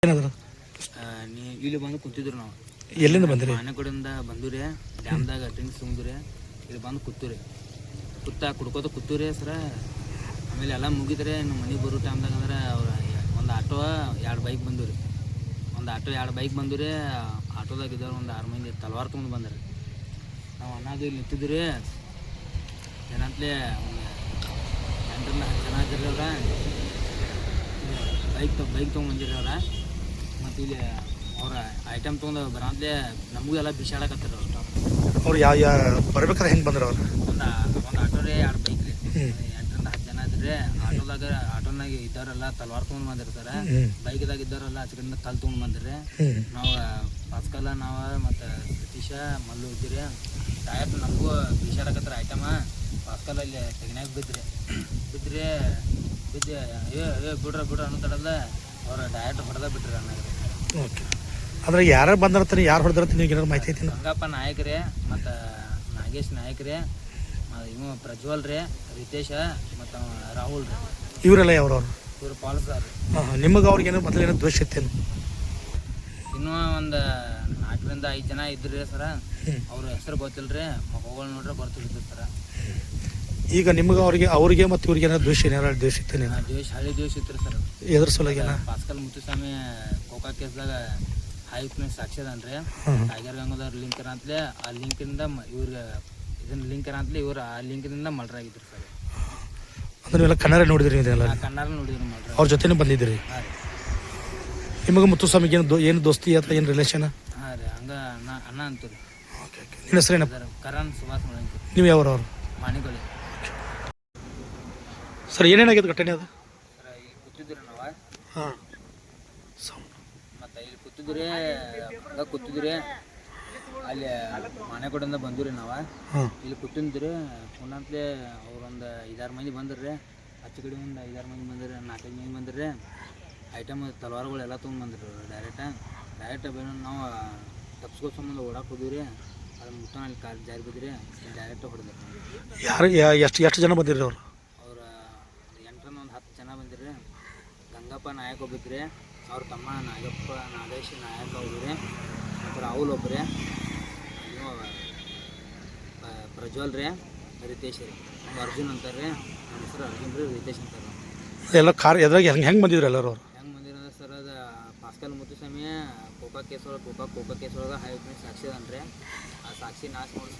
ಏನಾದ್ರು ಇಲ್ಲಿ ಬಂದು ಕೂತಿದ್ರು ನಾವು. ಎಲ್ಲಿಂದ ಬಂದ್ರಿ? ಮನೆ ಕಡೆಯಿಂದ ಬಂದೂರಿ, ಡ್ಯಾಮ್ದಾಗ ಡ್ರಿಂಕ್ಸ್ ತುಂಬಿದ್ರಿ, ಇಲ್ಲಿ ಬಂದು ಕೂತೂರಿ, ಕುಡ್ಕೋತ ಕೂತೂರಿ ಸರ. ಆಮೇಲೆ ಎಲ್ಲ ಮುಗಿದ್ರೆ ಇನ್ನು ಮನೆಗೆ ಬರೋ ಟೈಮ್ದಾಗ ಅಂದ್ರೆ ಅವ್ರು ಒಂದು ಆಟೋ 2 ಬೈಕ್ ಬಂದೂರಿ. ಒಂದು ಆಟೋ 2 ಬೈಕ್ ಬಂದೂರಿ. ಆಟೋದಾಗ ಇದ್ದವ್ರು ಒಂದು 6 ಮಂದಿ ತಲವಾರ್ ತೊಗೊಂಡು ಬಂದ್ರಿ. ನಾವು ಅನ್ನೋದು ಇಲ್ಲಿ ನಿಂತಿದ್ರಿ. ಏನಂತಲೇ ಒಂದು 8 ಜನ ಇದ್ರಿ ಅವ್ರ. ಬೈಕ್ ತೊಗೊಂಡು ಬಂದಿರಿ ಅವ್ರ. ಮತ್ತು ಇಲ್ಲಿ ಅವ್ರ ಐಟಮ್ ತೊಗೊಂಡು ಬರಂತಲೇ ನಮಗೂ ಎಲ್ಲ ಬಿಸಾಡಕತ್ತಾರ ಅವ್ರು. ಅವ್ರು ಬರ್ಬೇಕಾದ್ರೆ ಹೆಂಗೆ ಬಂದ್ರು ಅವ್ರು? ಒಂದು ಆಟೋ ರೀ, 2 ಬೈಕ್ ರೀ, 8 10 ಜನ ಇದ್ರಿ. ಆಟೋನಾಗ ಇದ್ದವರೆಲ್ಲ ತಲವಾರ್ ತೊಗೊಂಡು ಬಂದಿರ್ತಾರೆ. ಬೈಕ್ದಾಗ ಇದ್ದವರೆಲ್ಲ ಆಚೆಕಡೆಯಿಂದ ಕಲ್ಲು ತೊಗೊಂಡು ಬಂದಿರಿ. ನಾವು ಪಾಸ್ಕಲ್ಲ, ನಾವು ಮತ್ತು ಸತೀಶ ಮಲ್ಲು ಇದ್ದೀರಿ. ಡೈರೆಕ್ಟ್ ನಮಗೂ ಬಿಸಾಡಕತ್ತಾರ ಐಟಮ. ಪಾಸ್ಕಲ್ಲಲ್ಲಿ ತೆಗಿನಾಗ ಬಿದ್ದರೆ ಬಿಡ್ರ ಅನ್ನೋದಲ್ಲ, ಅವ್ರು ಡೈರೆಕ್ಟ್ ಹೊಡೆದ ಬಿಟ್ರಿ ಅನ್ನಾಗ. ಓಕೆ. ಅಂದ್ರೆ ಯಾರು ಬಂದಿರ್ತಾರೆ, ಯಾರು ಹೊಡೆದಿರ್ತಾರೆ, ನಿಮ್ಗೆ ಏನಾರು ಮಾಹಿತಿ ಐತಿ? ಗಂಗಪ್ಪ ನಾಯಕರೇ, ಮತ್ತು ನಾಗೇಶ್ ನಾಯಕರೇ, ಇವು ಪ್ರಜ್ವಲ್ ರೀ, ರಿತೇಶ ಮತ್ತು ರಾಹುಲ್ ರೀ. ಇವರೆಲ್ಲ ಯಾವ್ರವ್ರು? ಇವರು ಪಾಲ್ಸಾರ್. ನಿಮಗೆ ಅವ್ರಿಗೆ ಏನೋ ಮೊದಲು ಏನೋ ದ್ವೇಷ ಇತ್ತೇನು? ಇನ್ನೂ ಒಂದು 4 ರಿಂದ 5 ಜನ ಇದ್ರಿ ಸರ. ಅವ್ರ ಹೆಸರು ಗೊತ್ತಿಲ್ಲ ರೀ, ಮಗಗಳು ನೋಡ್ರೆ ಬರ್ತಿದ್ರು ಸರ. ಈಗ ನಿಮ್ಗೆ ಅವ್ರಿಗೆ ಮತ್ತು ಇವ್ರಿಗೆ ಏನಾರು ದ್ವೇಷ ಇತ್ತೇನೆ? ಹಳಿ ದ್ವೇಷ ಇತ್ತು ಸರ್. ಎದ್ರ ಸಲುವಾಗಿ? ಪಾಸ್ಕಲ್ ಮುತ್ತುಸ್ವಾಮಿ ಕೋಕಾ ಕೇಸ್ದಾಗ ಹೈಪ್ನೆಸ್ ಸಾಕ್ಷಿ ಅದನ್ರಿ. ಟೈಗರ್ ಗಂಗೋದವ್ರ ಲಿಂಕ್ ಅಂತಲೇ ಆ ಲಿಂಕಿಂದ ಇವ್ರಿಗೆ ಇದನ್ನ ಲಿಂಕ್ ಅಂತಲೇ ಇವ್ರು ಆ ಲಿಂಕಿನಿಂದ ಮರ್ಡರ್ ಆಗಿದ್ರು ಸರ್. ಅಂದ್ರೆ ನೀವೆಲ್ಲ ಕಣ್ಣಾರೆ ನೋಡಿದ್ರಿ? ಕಣ್ಣಾರ ನೋಡಿದ್ರು ಮರ್ಡರ್. ಅವ್ರ ಜೊತೆನೇ ಬಂದಿದ್ದೀರಿ? ಹಾಂ ರೀ. ನಿಮಗೆ ಮುತ್ತುಸ್ವಾಮಿಗೆ ಏನು ದೋಸ್ತಿ ಅಥವಾ ಏನು ರಿಲೇಷನ್? ಹಾಂ ರೀ, ಹಂಗೆ ಅಣ್ಣ ಅಂತೀರಿ. Okay okay. ನಿಮ್ಮ ಹೆಸರೇನಪ್ಪ? ಕರಣ್ ಸುಭಾಷ್ ಮಳಂಕಿ. ನೀವು ಯಾವ್ರವ್ರು? ಮಾಣಿಗೊಳಿ. ಸರ್ ಏನೇನಾಗಿದೆ ಘಟನೆ ಅದು? ಸರ್ ಇಲ್ಲಿ ಕೂತಿದ್ರಿ ನಾವು. ಹಾಂ. ಮತ್ತು ಇಲ್ಲಿ ಕೂತಿದ್ರಿ ಅಲ್ಲಿ ಮನೆ ಕಡೆಯಿಂದ ಬಂದ್ರಿ ನಾವು. ಇಲ್ಲಿ ಕೂತಿದ್ರಿ ಪುನಂತಲೇ ಅವ್ರೊಂದು 5-6 ಮಂದಿ ಬಂದ್ರಿ. ಆಚೆ ಕಡೆ ಒಂದು 5-6 ಮಂದಿ ಬಂದ್ರಿ, 4-5 ಮಂದಿ ಬಂದ್ರಿ. ಐಟಮ್ ತಲವಾರುಗಳೆಲ್ಲ ತೊಗೊಂಡು ಬಂದ್ರಿ ಡೈರೆಕ್ಟ್ ಬೇರೆ ನಾವು ತಪ್ಸ್ಕೋ ಸಂಬಂಧ ಓಡಾಕ್ ಹೋದ್ವಿ. ಅದು ಮುಟ್ಟನಲ್ಲಿ ಕಾಲು ಜಾರಿ ಬಿದ್ರಿ, ಡೈರೆಕ್ಟ್ ಹೊಡೆದ್ರು. ಯಾರು ಎಷ್ಟು ಜನ ಬಂದಿರಿ ಅವ್ರು? ಅವ್ರು 8 ರಿಂದ 10 ಜನ ಬಂದಿರಿ. ಗಂಗಪ್ಪ ನಾಯಕ ಒಬ್ಬಿದ್ರಿ, ಅವ್ರ ತಮ್ಮ ನಾಗೇಶ್ ನಾಯಕ ಹೋಗ್ರಿ, ಮತ್ತು ರಾಹುಲ್ ಒಬ್ರಿ, ಇನ್ನು ಪ್ರಜ್ವಲ್ ರೀ, ರಿತೇಶ್ ರೀ, ನಮ್ಮ ಅರ್ಜುನ್ ಅಂತಾರೆ. ನಮ್ಮ ಹೆಸರು ಅರ್ಜುನ್ ರೀ, ರಿತೇಶ್ ಅಂತಾರೆ. ಎಲ್ಲ ಕಾರ್ ಎದ್ರಾಗ ಹೆಂಗೆ ಬಂದಿದ್ರು ಎಲ್ಲರೂ ಅವ್ರು? ಹೆಂಗೆ ಬಂದಿರೋದು ಸರ್, ಅದು ಪಾಸ್ಕಲ್ ಮುತ್ತುಸ್ವಾಮಿ ಕೋಕಾ ಕೇಸ್ ಒಳಗೆ ಹೈಪ್ನೆಸ್ ಸಾಕ್ಷಿ ಅದನ್ರಿ. ಆ ಸಾಕ್ಷಿ ನಾಶ ಮಾಡೋ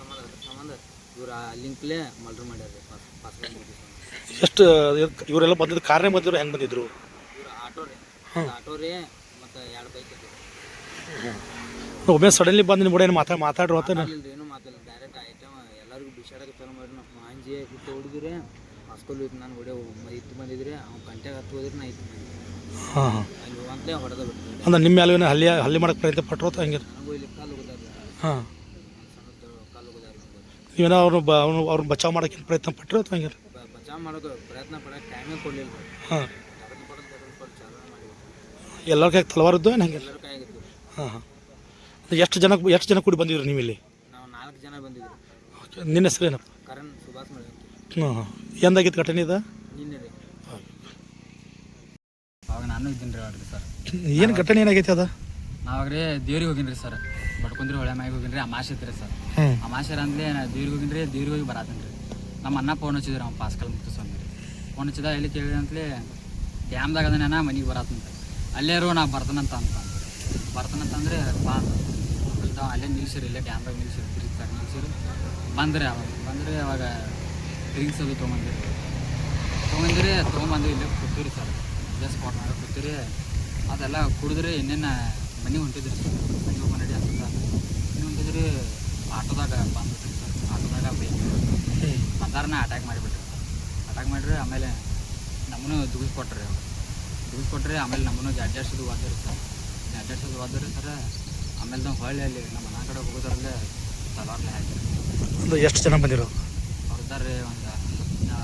ಸಂಬಂಧ ಇವ್ರು ಆ ಲಿಂಕ್ಲೇ ಮರ್ಡರ್ ಮಾಡ್ಯಾರ ಪಾಸ್ಕಲ್ ಮುತ್ತುಸ್ವಾಮಿ. ಎಷ್ಟು ಇವರೆಲ್ಲ ಬಂದಿದ್ದು ಕಾರ್ನೇ ಬಂದಿದ್ರು? ಹೆಂಗೆ ಬಂದಿದ್ರು ಇವ್ರು? ಆಟೋ ರೀ ಮತ್ತು 2 ಬೈಕ್ ಇತ್ತು. ಒಮ್ಮೆ ಸಡನ್ಲಿ ಬಂದು ನಿಮ್ಮ ಏನು ಮಾತಾಡ್ರು ಅಂತ? ಏನೂ ಮಾತಾಡಿಲ್ಲ, ಡೈರೆಕ್ಟ್ ಐಟಮ್ ಎಲ್ಲರಿಗೂ ಬಿಸಾಡಕ್ಕೆ ಚಾಲು ಮಾಡಿ ನಾವು ಮಾಂಜಿ ಬಿಟ್ಟು ಹೊಡಿದ್ರಿ. ಪಾಸ್ಕಲ್ ಇತ್ತು, ನಾನು ಇತ್ತು ಬಂದಿದ್ರಿ. ಅವ್ನು ಕಂಟ್ಯಾಗ ಹತ್ತು ಹೋದ್ರಿ, ನಾ ಇತ್ತು ಬಂದಿದ್ರಿ. ಹಾಂ. ಅಲ್ಲಿ ಹೋಗಂತಲೇ ಹೊಡೆದ ಬಿಟ್ಟು ಅಂದ್ರೆ ನಿಮ್ಮ ಮೇಲೆ ಹಲ್ಲಿ ಮಾಡಕ್ಕೆ ಪ್ರಯತ್ನ ಪಟ್ಟರು ಹಂಗೆ? ನನಗೂ ಇಲ್ಲಿ ಕಾಲು ಹೋಗೋದಾರ. ಹಾಂ. ಸಣ್ಣ ಕಾಲು ಹೋಗೋದಾರ. ನೀವೇನೋ ಅವ್ರನ್ನ ಬಚಾವ್ ಮಾಡೋಕ್ಕೆ ಪ್ರಯತ್ನ ಪಟ್ಟರು ಅಥವಾ ಹಂಗೆ? ಬಚಾವ್ ಮಾಡೋದು ಪ್ರಯತ್ನ ಪಡೋಕೆ ಟೈಮೇ ಕೊಡಲಿಲ್ಲ. ಹಾಂ. ಚಾಲು ಮಾಡಿ ಎಲ್ಲರ ಕೈ ತಲವಾರದ್ದು ಏನು ಹಂಗೆ? ಎಲ್ಲರ ಕೈಯಾಗಿತ್ತು. ಹಾಂ ಹಾಂ. ಎಷ್ಟು ಜನ ಕೂಡಿ ಬಂದಿದ್ರು ನೀವು ಇಲ್ಲಿ? ನಾವು 4 ಜನ ಬಂದಿದ್ವಿ. ಓಕೆ. ನಿನ್ನ ಹೆಸರು ಏನಪ್ಪ? ಕರಣ್ ಸುಭಾಷ್ ಮಳಂಕಿ. ಹಾಂ ಹಾಂ. ಎಂದಾಗಿತ್ತು ಘಟನೆ ಇದು? ನಿನ್ನೆ ರೀ. ಅವಾಗ ನಾನು ಇದ್ದೀನಿ ರೀ ಆಡ್ರಿ ಸರ್. ಏನು ಘಟನೆ ಏನಾಗೈತೆ ಅದು? ನಾವಾಗ ರೀ ದೇವ್ರಿಗೆ ಹೋಗಿನ್ರಿ ಸರ್, ಬಡ್ಕೊಂಡ್ರಿ ಹೊಳೆ ಮ್ಯಾಗ ಹೋಗಿನ್ರಿ. ಅಮಾಶೆ ಇತ್ತು ಸರ್. ಅಮಾಶೆ ಅಂದ್ಲೇ ದೇವ್ರಿಗೆ ದೇವ್ರಿಗೆ ಹೋಗಿ ಬರತ್ತೀನಿ ರೀ. ನಮ್ಮ ಅಣ್ಣ ಫೋನ್ ಹಚ್ಚಿದ್ರಿ, ಅವ್ನು ಪಾಸ್ಕಲ್ ಮುತ್ತುಸ್ವಾಮಿ ರೀ. ಫೋನ್ ಹಚ್ಚಿದ ಎಲ್ಲಿ ಕೇಳಿದೆ ಅಂತಲೇ ಡ್ಯಾಮ್ದಾಗ ಅದನ್ನ ಮನೆಗೆ ಬರತ್ತಂತ. ಅಲ್ಲೇರು ನಾ ಬರ್ತಾನಂತಂದ್ರೆ ಬಾ ಅಲ್ಲೇ ನಿಲ್ಸಿರಿ, ಇಲ್ಲೇ ಡ್ಯಾಮ್ದಾಗ ನಿಲ್ಸಿರಿ, ತಿರುಗ್ತಾರೆ ನಿಲ್ಸಿರಿ. ಬಂದ್ರಿ ಅವಾಗ ಡ್ರಿಂಕ್ಸ್ ಅದು ತೊಗೊಂಬಂದಿರಿ ಇಲ್ಲೇ ಕೂತೀರಿ ಸರ್. ಇಲ್ಲೇ ಸ್ಪಾಟ್ ಮಾಡಿ ಕೂತೀರಿ. ಅದೆಲ್ಲ ಕುಡಿದ್ರಿ ಇನ್ನೇನು ಮನೆ ಹೊಂಟಿದ್ರಿ ಸರ್. ಮನೆ ಹೋಗಿ ನಡಿ ಅಂತ ಮನೆ ಹೊಂಟಿದ್ರಿ. ಆಟೋದಾಗ ಬಂದ್ಬಿಟ್ರಿ ಸರ್. ಆಟೋದಾಗ ಬೈಕ್ ಬಂದಾರನ್ನ ಅಟ್ಯಾಕ್ ಮಾಡಿಬಿಟ್ರಿ ಸರ್. ಅಟ್ಯಾಕ್ ಮಾಡಿರಿ. ಆಮೇಲೆ ನಮ್ಮನ್ನು ದುಗಿಸ್ಕೊಟ್ರಿ. ಆಮೇಲೆ ನಮ್ಮನ್ನು ಅಡ್ಜಸ್ಟದು ಓದಿರಿ ಸರ್. ಸರ್ ಆಮೇಲೆ ನಾವು ಹೊಳ್ಳಿ ಅಲ್ಲಿ ನಮ್ಮ ಮನೆ ಕಡೆ ಹೋಗೋದ್ರಲ್ಲೇ ತಲವಾರ್ಲೆ ಹಾಕಿರಿ. ಒಂದು ಎಷ್ಟು ಜನ ಬಂದಿರೋ? ಅವ್ರದ್ದಾರ್ರಿ ಒಂದು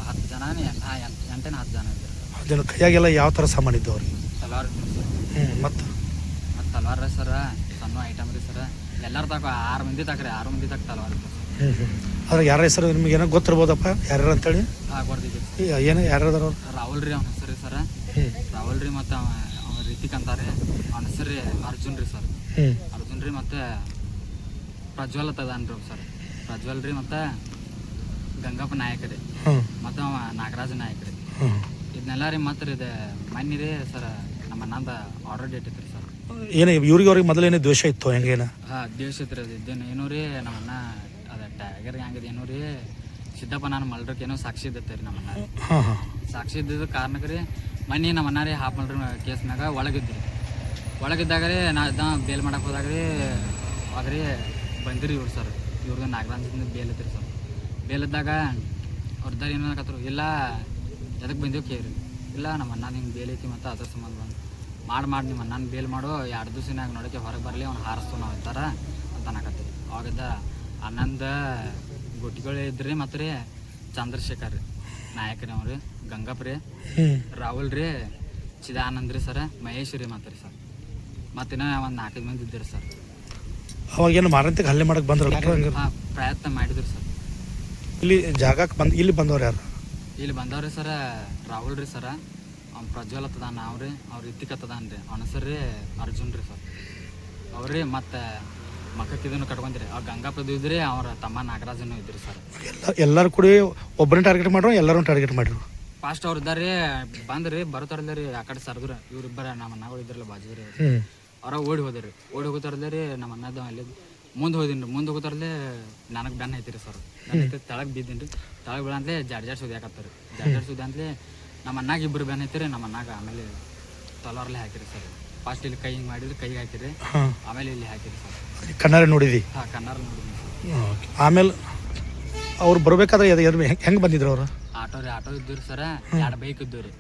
10 ಜನ, 8-10 ಜನ ಇದ್ದಾರೆ. ಅದನ್ನು ಕೈಯಾಗೆಲ್ಲ ಯಾವ ಥರ ಸಾಮಾನು ಇದ್ದು ಅವ್ರಿಗೆ? ತಲವಾರ್ ಮತ್ತು ತಲವಾರ ಸರ, ಸಣ್ಣ ಐಟಮ್ ರೀ ಸರ. ಎಲ್ಲರ ತಕ 6 ಮಂದಿ ತಕ ತಲವಾರ ಇತ್ತು ಸರ್. ಅದ್ರಾಗ ಯಾರ ಹೆಸರು ನಿಮ್ಗೆ ಏನೋ ಗೊತ್ತಿರ್ಬೋದಪ್ಪ ಯಾರ್ಯಾರು ಅಂತೇಳಿ? ಹಾಂ, ಗೊತ್ತಿದ್ದೀವಿ. ಏನು ಯಾರ್ಯಾರು? ರಾಹುಲ್ ರೀ ಅವ್ನ ಹೆಸರು ಸರ. ರಾಹುಲ್ ರೀ ಮತ್ತು ರಿತಿಕ್ ಅಂತಾರೆ, ಅವನ ಹೆಸರು ರೀ ಅರ್ಜುನ್ ರೀ ಸರ್. ಹ್ಞೂ ಅರ್ಜುನ್ ರೀ ಮತ್ತು ಪ್ರಜ್ವಲ್ ತದಾನ್ರಿ ಸರ್. ಪ್ರಜ್ವಲ್ ರೀ ಮತ್ತು ಗಂಗಪ್ಪ ನಾಯಕ ರೀ ಹಾಂ ಮತ್ತು ಅವ ನಾಗರಾಜ ನಾಯಕ ರೀ. ಹಾಂ ಇದನ್ನೆಲ್ಲ ರೀ ಮತ್ತು ಇದು ಮೊನ್ನೆ ರೀ ಸರ್ ನಮ್ಮ ಅಣ್ಣಂದ ಆರ್ಡರ್ ಡೇಟ್ ಐತ್ರಿ ಸರ್. ಏನು ಇವ್ರಿಗೆ ಅವ್ರಿಗೆ ಮೊದಲೇನೇ ದ್ವೇಷ ಇತ್ತು ಹೆಂಗೇನ? ಹಾಂ ದೇಶ ಐತ್ರಿ ಅದು ಇದ್ದೇನು ಏನೋ ರೀ ನಮ್ಮನ್ನ ಅದ ಟೈಗರ್ ಹ್ಯಾಂಗದ ಏನೋ ರೀ ಸಿದ್ದಪ್ಪ ನಾನು ಮಲ್ರಕ್ಕೆ ಏನೋ ಸಾಕ್ಷಿ ಇದ್ದತ್ತೆ ರೀ ನಮ್ಮನ್ನ. ಹಾಂ ಹಾಂ ಸಾಕ್ಷಿ ಇದ್ದಿದ್ದು ಕಾರಣಕ್ಕೆ ರೀ ಮೊನ್ನೆ ನಮ್ಮನ್ನ ರೀ ಹಾಫ್ ಮಲ್ರ ಕೇಸ್ನಾಗ ಒಳಗಿದ್ರಿ. ಒಳಗಿದ್ದಾಗ ರೀ ನಾ ಬೇಲ್ ಮಾಡಕ್ಕೆ ಹೋದಾಗ ರೀ ಅವಾಗ ರೀ ಬಂದಿರಿ ಇವ್ರು ಸರ್. ಇವ್ರದ್ದು ನಾಗರಾಜದಿಂದ ಬೇಲ್ ಐತ್ರಿ ಸರ್. ಬೇಲ್ ಇದ್ದಾಗ ಅವ್ರದ್ದಾರ ಏನು ಅನ್ನಕತ್ರು, ಇಲ್ಲ ಎದಕ್ಕೆ ಬಂದೀವಿ ಕೇಳ್ರಿ. ಇಲ್ಲ ನಮ್ಮ ಅಣ್ಣ ಹಿಂಗೆ ಬೇಲ್ ಐತಿ ಮತ್ತು ಅದ್ರ ಸಂಬಂಧ ಬಂದು ಮಾಡಿ ನಿಮ್ಮ ಅಣ್ಣನ ಬೇಲ್ ಮಾಡು, 2 ದಿವಸನಾಗ ನೋಡೋಕ್ಕೆ ಹೊರಗೆ ಬರಲಿ, ಅವ್ನು ಹಾರಿಸ್ತು ನಾವು ಇರ್ತಾರ ಅಂತ ಅನ್ನಕತ್ತೀವಿ. ಅವಾಗಿದ್ದ ಆನಂದ ಗುಟ್ಟಿಗಳು ಇದ್ರಿ ಮತ್ತು ರೀ ಚಂದ್ರಶೇಖರ್ ರೀ ನಾಯಕ ರೀ ಅವ್ರಿ, ಗಂಗಪ್ಪ ರೀ, ರಾಹುಲ್ ರೀ, ಚಿದಾನಂದ್ ರೀ ಸರ, ಮಹೇಶ್ ರೀ ಮತ್ತು ರೀ ಸರ್. ಮತ್ತಿನ್ನ ಒಂದು 4 ಮಂದಿ ಇದ್ದೀರಿ ಸರ್. ಅವಾಗೇನು ಮಾರಂತಿಗೆ ಹಲ್ಲೆ ಮಾಡಕ್ಕೆ ಬಂದ್ರು? ಹಾಂ ಪ್ರಯತ್ನ ಮಾಡಿದ್ರು ಸರ್. ಇಲ್ಲಿ ಜಾಗಕ್ಕೆ ಇಲ್ಲಿ ಬಂದವ್ರು ಯಾರು? ಇಲ್ಲಿ ಬಂದವ್ರಿ ಸರ ರಾಹುಲ್ ರೀ ಸರ, ಅವ್ನು ಪ್ರಜ್ವಲ್ ಹತ್ತದಾನ, ಅವ್ರು ರಿತಿಕ್ ಹತ್ತದಾನ ರೀ, ಅವನ ಹೆಸರು ರೀ ಅರ್ಜುನ್ ರೀ ಸರ್. ಅವ್ರಿ ಮತ್ತು ಮಕ್ಕಕ್ಕೆ ಇದನ್ನು ಕಟ್ಕೊಂತೀರಿ. ಅವ್ರು ಗಂಗಾಪದ ಇದ್ರಿ, ಅವ್ರ ತಮ್ಮ ನಾಗರಾಜನು ಇದ್ರಿ ಸರ್. ಎಲ್ಲರೂ ಕೂಡ ಒಬ್ಬರನ್ನ ಟಾರ್ಗೆಟ್ ಮಾಡ್ರು, ಎಲ್ಲರೂ ಟಾರ್ಗೆಟ್ ಮಾಡಿರು? ಫಾಸ್ಟ್ ಅವ್ರು ಇದ್ದಾರೆ ಬಂದ್ರಿ, ಬರ್ತಾರಲ್ಲ ರೀ ಆ ಕಡೆ ಸರ್ದ್ರು. ಇವ್ರಿಬ್ಬರ ನಮ್ಮ ಅಣ್ಣಗಳು ಇದ್ರಲ್ಲ ಬಾಜು ರೀ, ಅವ್ರ ಓಡಿ ಹೋದ್ರಿ. ಓಡಿ ಹೋಗ್ತಾರಲ್ಲೇ ರೀ ನಮ್ಮ ಅಣ್ಣದ ಅಲ್ಲಿ ಮುಂದೆ ಹೋದಿನಿ ರೀ. ಮುಂದೆ ಹೋಗ್ತಾರಲ್ಲೇ ನನಗೆ ಬೆನ್ನ ಐತಿರಿ ಸರ್. ಬೆನ್ನ ಐತಿ ತೆಳಗೆ ಬಿದ್ದೀನಿ ರೀ. ತೆಳಗೆ ಬೀಳಂತಲೇ ಜಾಡ್ ಸುದ್ಯಾಕತ್ತಾರೆ. ಜಾಡ್ ಸುದ್ದಿ ಅಂತಲೇ ನಮ್ಮ ಅಣ್ಣಾಗ ಇಬ್ಬರು ಬೆನ್ನ ಐತಿ ರೀ. ನಮ್ಮ ಅಣ್ಣಾಗ ಆಮೇಲೆ ತಲವಾರಲ್ಲೇ ಹಾಕಿರಿ ಸರ್. ಫಸ್ಟ್ ಇಲ್ಲಿ ಕೈ ಹಿಂಗೆ ಮಾಡಿದ್ರೆ ಕೈಗೆ ಹಾಕಿರಿ, ಆಮೇಲೆ ಇಲ್ಲಿ ಹಾಕಿರಿ ಸರ್. ಕಣ್ಣಾರೆ ನೋಡಿದಿ? ಹಾಂ ಕಣ್ಣಾರ ನೋಡಿದ್ವಿ ಸರ್. ಆಮೇಲೆ ಅವ್ರು ಬರ್ಬೇಕಾದ್ರೆ ಹೆಂಗೆ ಬಂದಿದ್ರು ಅವರು? ಆಟೋ ಇದ್ದೀರಿ ಸರ್. 2 ಬೈಕ್ ಇದ್ದವು ರೀ.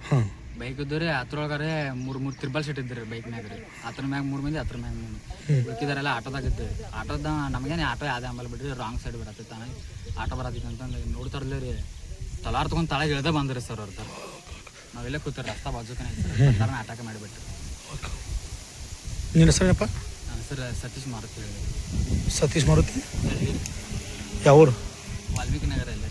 ಬೈಕ್ ಇದ್ದವು ರೀ. ಅದ್ರೊಳಗಾರೆ 3 ತ್ರಿಬಲ್ ಸೀಟ್ ಇದ್ರಿ ಬೈಕ್ ಮ್ಯಾಗ ರೀ. ಅದ್ರ ಮ್ಯಾಗ 3 ಮಂದಿ, ಅದ್ರ ಮ್ಯಾಗ 3 ಮಂದಿ. ಉಳ್ಕಿದಾರೆಲ್ಲ ಆಟೋದಾಗ ಇದ್ದೀವಿ. ಆಟೋದ ನಮಗೇನೆ ಆಟೋ ಯಾವ್ದೇ ಆಮೇಲೆ ಬಿಡ್ರಿ, ರಾಂಗ್ ಸೈಡ್ ಬಿಡತ್ತಿತ್ತಾನೆ ಆಟೋ ಬರತ್ತಿತ್ತು ಅಂತಂದು ನೋಡ್ತಾರಲ್ಲೇ ರೀ. ತಲಾರ್ ತೊಗೊಂಡು ತಳಗೆ ಇಳ್ದ ಬಂದ್ರಿ ಸರ್ ಅವ್ರ. ನಾವೆಲ್ಲ ಕೂತಾರೆ ರಸ್ತಾ ಬಾಜುಕನೇ ಇದ್ದಾರೆ. ಅಟ್ಯಾಕ್ ಮಾಡಿಬಿಟ್ರಿ. ನಿನ್ನ ಹೆಸರೇನಪ್ಪ? ನನ್ನ ಹೆಸರು ಸತೀಶ್ ಮಾರುತಿ. ಸತೀಶ್ ಮಾರುತಿ? ಯಾವ ಊರು? ವಾಲ್ಮೀಕಿ ನಗರ ಎಲ್ಲ.